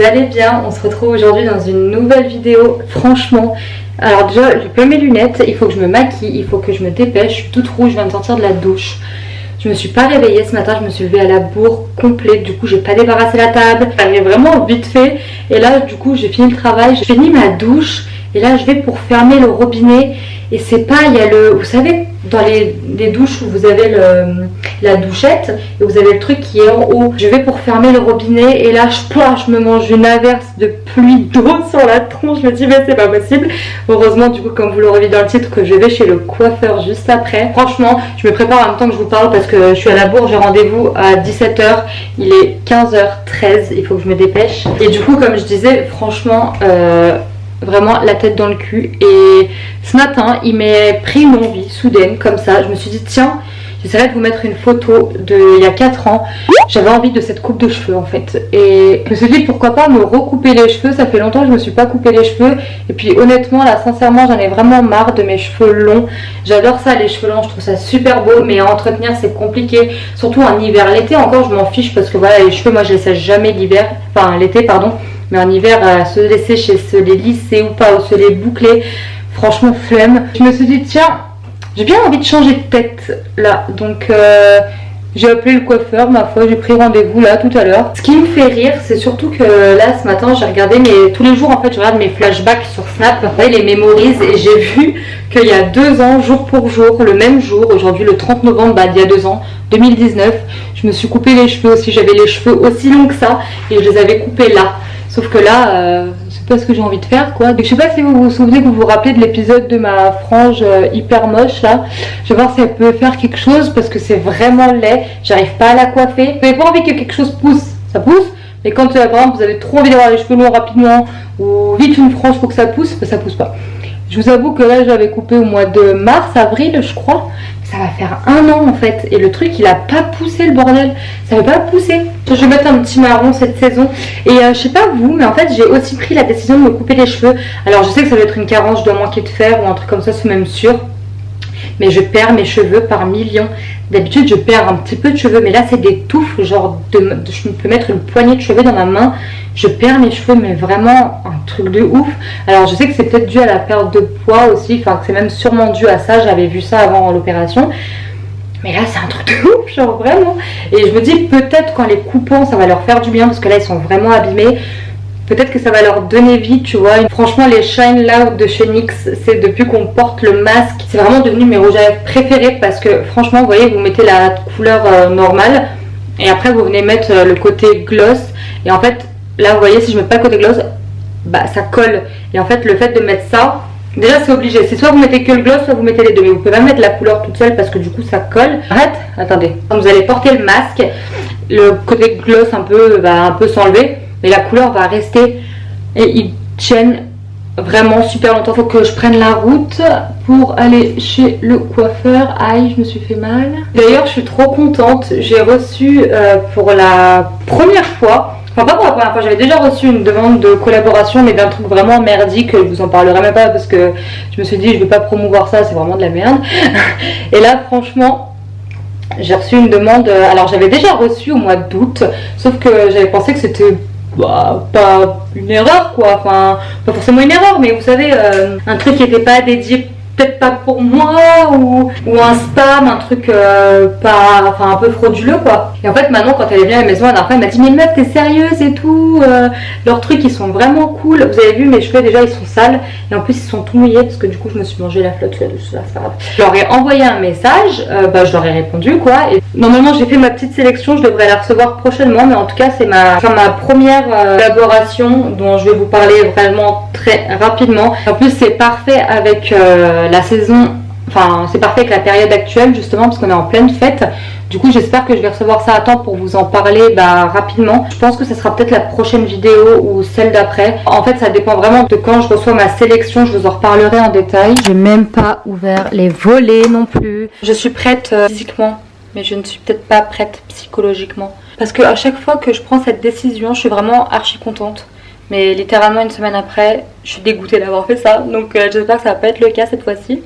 allez bien. On se retrouve aujourd'hui dans une nouvelle vidéo. Franchement, alors déjà j'ai pas mes lunettes, il faut que je me maquille, il faut que je me dépêche, je suis toute rouge, je viens de sortir de la douche. Je me suis pas réveillée ce matin, je me suis levée à la bourre complète, du coup j'ai pas débarrassé la table, ça arrivait vraiment vite fait. Et là du coup j'ai fini le travail, j'ai fini ma douche et là je vais pour fermer le robinet. Et c'est pas, il y a le, vous savez, dans les douches où vous avez la douchette et vous avez le truc qui est en haut. Je vais pour fermer le robinet et là je me mange une averse de pluie d'eau sur la tronche. Je me dis mais c'est pas possible. Heureusement du coup comme vous l'aurez vu dans le titre que je vais chez le coiffeur juste après. Franchement je me prépare en même temps que je vous parle parce que je suis à la bourre, j'ai rendez-vous à 17h. Il est 15h13, il faut que je me dépêche. Et du coup comme je disais, franchement vraiment la tête dans le cul. Et ce matin il m'est pris une envie soudaine comme ça. Je me suis dit tiens, j'essaierai de vous mettre une photo de il y a 4 ans. J'avais envie de cette coupe de cheveux en fait. Et je me suis dit pourquoi pas me recouper les cheveux. Ça fait longtemps que je me suis pas coupé les cheveux. Et puis honnêtement là sincèrement j'en ai vraiment marre de mes cheveux longs. J'adore ça les cheveux longs, je trouve ça super beau. Mais à entretenir c'est compliqué. Surtout en hiver. L'été encore je m'en fiche parce que voilà les cheveux moi je les sèche jamais l'hiver. Enfin l'été pardon. Mais en hiver, se les sécher, se les lisser ou pas, ou se les boucler, franchement flemme. Je me suis dit tiens, j'ai bien envie de changer de tête là. Donc j'ai appelé le coiffeur, ma foi, j'ai pris rendez-vous là tout à l'heure. Ce qui me fait rire, c'est surtout que là ce matin j'ai regardé tous les jours en fait je regarde mes flashbacks sur Snap, les mémorise et j'ai vu qu'il y a 2 ans, jour pour jour, le même jour, aujourd'hui le 30 novembre, d'il y a 2 ans, 2019, je me suis coupé les cheveux aussi, j'avais les cheveux aussi longs que ça et je les avais coupés là. Sauf que là, c'est pas ce que j'ai envie de faire quoi. Donc, je sais pas si vous vous souvenez, que vous vous rappelez de l'épisode de ma frange hyper moche là. Je vais voir si elle peut faire quelque chose parce que c'est vraiment laid. J'arrive pas à la coiffer. Vous n'avez pas envie que quelque chose pousse, ça pousse. Mais quand par exemple vous avez trop envie d'avoir les cheveux longs rapidement ou vite une frange pour que ça pousse, ben, ça pousse pas. Je vous avoue que là j'avais coupé au mois de mars, avril je crois. Ça va faire 1 an en fait et le truc il a pas poussé le bordel, ça va pas pousser. Je vais mettre un petit marron cette saison et je sais pas vous mais en fait j'ai aussi pris la décision de me couper les cheveux. Alors je sais que ça va être une carence, je dois manquer de fer ou un truc comme ça, c'est même sûr. Mais je perds mes cheveux par millions. D'habitude je perds un petit peu de cheveux mais là c'est des touffes, genre je peux mettre une poignée de cheveux dans ma main. Je perds mes cheveux mais vraiment un truc de ouf. Alors je sais que c'est peut-être dû à la perte de poids aussi, enfin que c'est même sûrement dû à ça, j'avais vu ça avant l'opération. Mais là c'est un truc de ouf, genre vraiment. Et je me dis peut-être qu'en les coupant ça va leur faire du bien parce que là ils sont vraiment abîmés. Peut-être que ça va leur donner vie, tu vois. Franchement, les Shine Loud de chez NYX, c'est depuis qu'on porte le masque, c'est vraiment devenu mes rouges à lèvres préférés parce que franchement, vous voyez, vous mettez la couleur normale et après vous venez mettre le côté gloss. Et en fait, là, vous voyez, si je mets pas le côté gloss, bah ça colle. Et en fait, le fait de mettre ça, déjà c'est obligé. C'est soit vous mettez que le gloss, soit vous mettez les deux. Mais vous pouvez pas mettre la couleur toute seule parce que du coup ça colle. Arrête, attendez. Quand vous allez porter le masque, le côté gloss va un peu s'enlever. Mais la couleur va rester et ils tiennent vraiment super longtemps. Faut que je prenne la route pour aller chez le coiffeur. Aïe, je me suis fait mal. D'ailleurs, je suis trop contente. J'ai reçu pour la première fois, enfin pas pour la première fois, j'avais déjà reçu une demande de collaboration, mais d'un truc vraiment merdique. Je vous en parlerai même pas parce que je me suis dit je vais pas promouvoir ça, c'est vraiment de la merde. Et là, franchement, j'ai reçu une demande. Alors j'avais déjà reçu au mois d'août, sauf que j'avais pensé que c'était pas une erreur quoi, enfin pas forcément une erreur mais vous savez un truc qui n'était pas dédié peut-être pas pour moi ou un spam, un truc enfin un peu frauduleux quoi. Et en fait maintenant quand elle est venue à la maison la dernière fois elle m'a dit mais meuf t'es sérieuse et tout, leurs trucs ils sont vraiment cool. Vous avez vu mes cheveux déjà ils sont sales et en plus ils sont tout mouillés parce que du coup je me suis mangé la flotte là-dessus, là c'est pas grave. Je leur ai envoyé un message, je leur ai répondu quoi et normalement j'ai fait ma petite sélection, je devrais la recevoir prochainement mais en tout cas c'est ma première collaboration dont je vais vous parler vraiment très rapidement. En plus c'est parfait avec la saison, enfin c'est parfait avec la période actuelle justement parce qu'on est en pleine fête. Du coup j'espère que je vais recevoir ça à temps pour vous en parler rapidement. Je pense que ce sera peut-être la prochaine vidéo ou celle d'après. En fait ça dépend vraiment de quand je reçois ma sélection, je vous en reparlerai en détail. J'ai même pas ouvert les volets non plus. Je suis prête physiquement mais je ne suis peut-être pas prête psychologiquement. Parce que à chaque fois que je prends cette décision je suis vraiment archi contente. Mais littéralement une semaine après, je suis dégoûtée d'avoir fait ça. Donc j'espère que ça va pas être le cas cette fois-ci.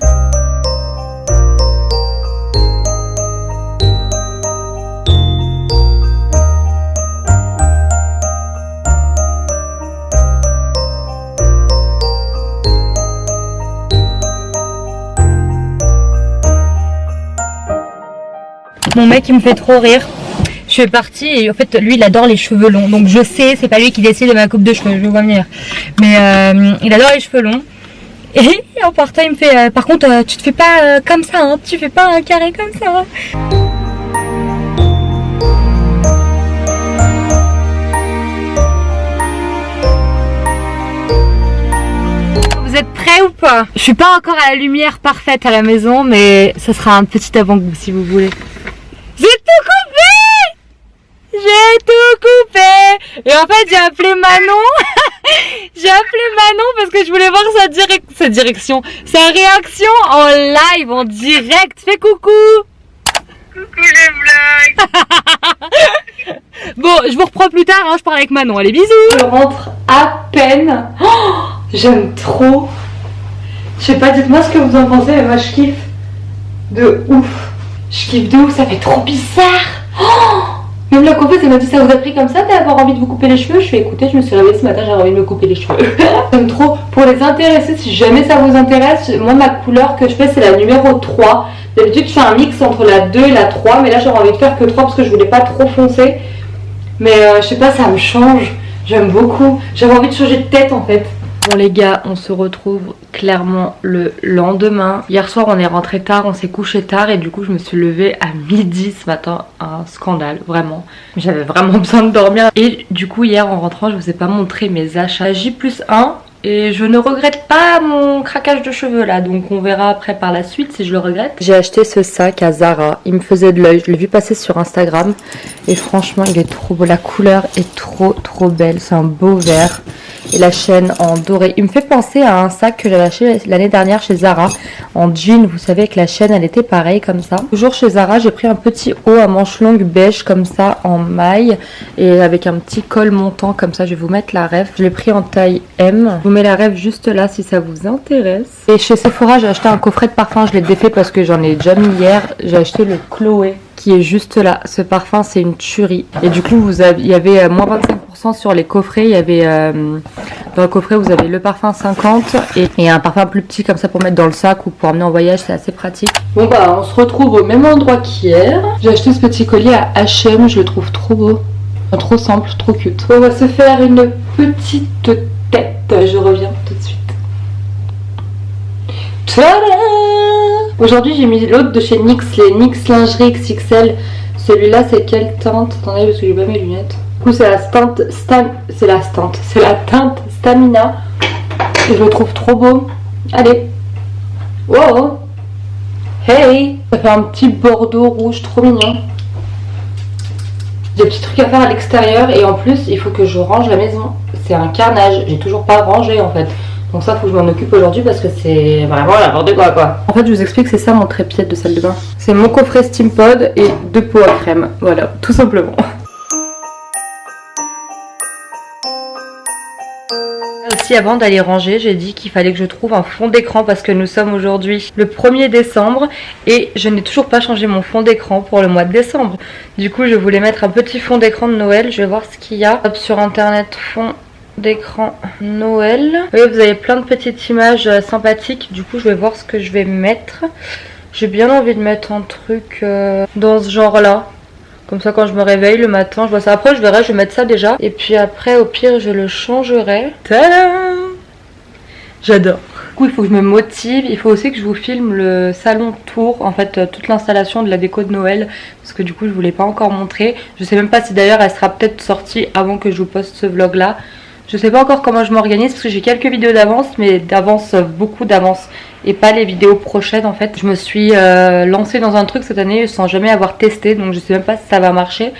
Mon mec il me fait trop rire. Je suis partie et en fait lui il adore les cheveux longs. Donc je sais, c'est pas lui qui décide de ma coupe de cheveux, je vois venir. Mais il adore les cheveux longs. Et en partant il me fait par contre tu te fais pas comme ça hein, tu fais pas un carré comme ça. Vous êtes prêts ou pas? Je suis pas encore à la lumière parfaite à la maison, mais ça sera un petit avant-goût si vous voulez. J'ai tout coupé! J'ai tout coupé! Et en fait j'ai appelé Manon. J'ai appelé Manon parce que je voulais voir sa direction, sa réaction en live, en direct. Fais coucou! Coucou les blagues. Bon, je vous reprends plus tard, hein, je parle avec Manon. Allez, bisous! Je rentre à peine. Oh, j'aime trop. Je sais pas, dites-moi ce que vous en pensez, mais moi je kiffe de ouf. Je kiffe de ouf, ça fait trop bizarre. Oh, même la coiffeuse elle m'a dit ça vous a pris comme ça d'avoir envie de vous couper les cheveux. Je fais écoutez, je me suis réveillée ce matin, j'ai envie de me couper les cheveux. J'aime trop. Pour les intéresser, si jamais ça vous intéresse, moi ma couleur que je fais c'est la numéro 3. D'habitude je fais un mix entre la 2 et la 3, mais là j'aurais envie de faire que 3 parce que je voulais pas trop foncer. Mais je sais pas, ça me change. J'aime beaucoup. J'avais envie de changer de tête en fait. Bon les gars, on se retrouve clairement le lendemain. Hier soir on est rentré tard, on s'est couché tard et du coup je me suis levée à midi ce matin. Un scandale, vraiment. J'avais vraiment besoin de dormir. Et du coup hier en rentrant je vous ai pas montré mes achats J+1. Et je ne regrette pas mon craquage de cheveux là, donc on verra après par la suite si je le regrette. J'ai acheté ce sac à Zara, il me faisait de l'œil, je l'ai vu passer sur Instagram. Et franchement il est trop beau, la couleur est trop belle, c'est un beau vert. Et la chaîne en doré, il me fait penser à un sac que j'avais acheté l'année dernière chez Zara. En jean, vous savez que la chaîne elle était pareille comme ça. Toujours chez Zara, j'ai pris un petit haut à manches longues beige comme ça en maille. Et avec un petit col montant comme ça, je vais vous mettre la ref. Je l'ai pris en taille M. Je vous mets la ref juste là si ça vous intéresse. Et chez Sephora, j'ai acheté un coffret de parfum, je l'ai défait parce que j'en ai déjà mis hier. J'ai acheté le Chloé qui est juste là. Ce parfum c'est une tuerie. Et du coup il y avait moins 25% sur les coffrets. Il y avait dans le coffret vous avez le parfum 50 et un parfum plus petit comme ça pour mettre dans le sac ou pour emmener en voyage, c'est assez pratique. Bon bah on se retrouve au même endroit qu'hier. J'ai acheté ce petit collier à H&M, je le trouve trop beau. Trop simple, trop cute. On va se faire une petite tête. Je reviens tout de suite. Tada! Aujourd'hui j'ai mis l'autre de chez NYX, les NYX lingerie XXL. Celui-là c'est quelle teinte? Attendez parce que j'ai pas mes lunettes. Du coup c'est la teinte Stamina. Et je le trouve trop beau. Allez. Wow. Hey. Ça fait un petit bordeaux rouge trop mignon. Des petits trucs à faire à l'extérieur et en plus il faut que je range la maison. C'est un carnage, j'ai toujours pas rangé en fait. Donc ça faut que je m'en occupe aujourd'hui parce que c'est vraiment n'importe quoi. En fait je vous explique, c'est ça mon trépied de salle de bain. C'est mon coffret Steampod et 2 pots à crème. Voilà, tout simplement. Aussi avant d'aller ranger, j'ai dit qu'il fallait que je trouve un fond d'écran parce que nous sommes aujourd'hui le 1er décembre et je n'ai toujours pas changé mon fond d'écran pour le mois de décembre. Du coup je voulais mettre un petit fond d'écran de Noël, je vais voir ce qu'il y a. Hop, sur internet, fond d'écran Noël. Oui, vous avez plein de petites images sympathiques, du coup je vais voir ce que je vais mettre. J'ai bien envie de mettre un truc dans ce genre là. Comme ça quand je me réveille le matin, je vois ça. Après je verrai, je vais mettre ça déjà. Et puis après au pire je le changerai. Tadam! J'adore. Du coup il faut que je me motive. Il faut aussi que je vous filme le salon tour. En fait toute l'installation de la déco de Noël. Parce que du coup je vous l'ai pas encore montré. Je sais même pas si d'ailleurs elle sera peut-être sortie avant que je vous poste ce vlog là. Je sais pas encore comment je m'organise parce que j'ai quelques vidéos d'avance, mais d'avance, beaucoup d'avance et pas les vidéos prochaines en fait. Je me suis lancée dans un truc cette année sans jamais avoir testé, donc je sais même pas si ça va marcher.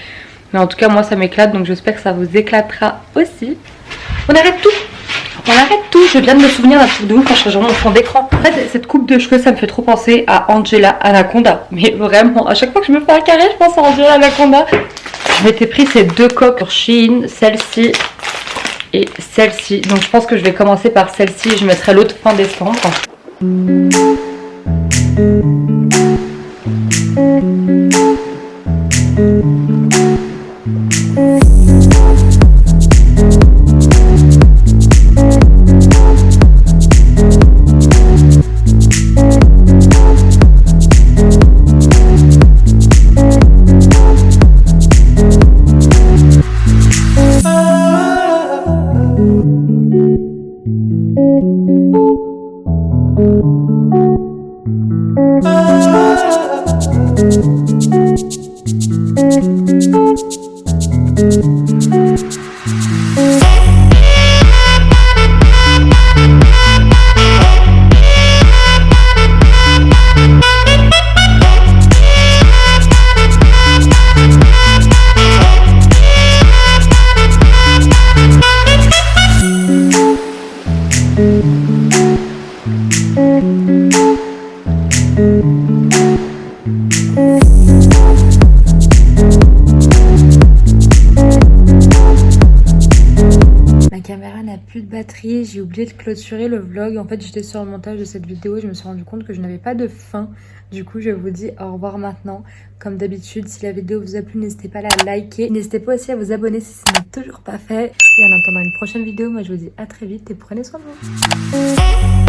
Mais en tout cas moi ça m'éclate, donc j'espère que ça vous éclatera aussi. On arrête tout. On arrête tout. Je viens de me souvenir d'un truc de ouf quand je changeais mon fond d'écran. En fait cette coupe de cheveux ça me fait trop penser à Angela Anaconda. Mais vraiment, à chaque fois que je me fais un carré je pense à Angela Anaconda. Je m'étais pris ces 2 coques sur Shein, celle-ci et celle-ci. Donc je pense que je vais commencer par celle-ci. Je mettrai l'autre fin décembre. Ma caméra n'a plus de batterie, j'ai oublié de clôturer le vlog. En fait, j'étais sur le montage de cette vidéo et je me suis rendu compte que je n'avais pas de fin. Du coup, je vous dis au revoir maintenant. Comme d'habitude, si la vidéo vous a plu, n'hésitez pas à la liker. N'hésitez pas aussi à vous abonner si ce n'est toujours pas fait. Et en attendant une prochaine vidéo, moi je vous dis à très vite et prenez soin de vous.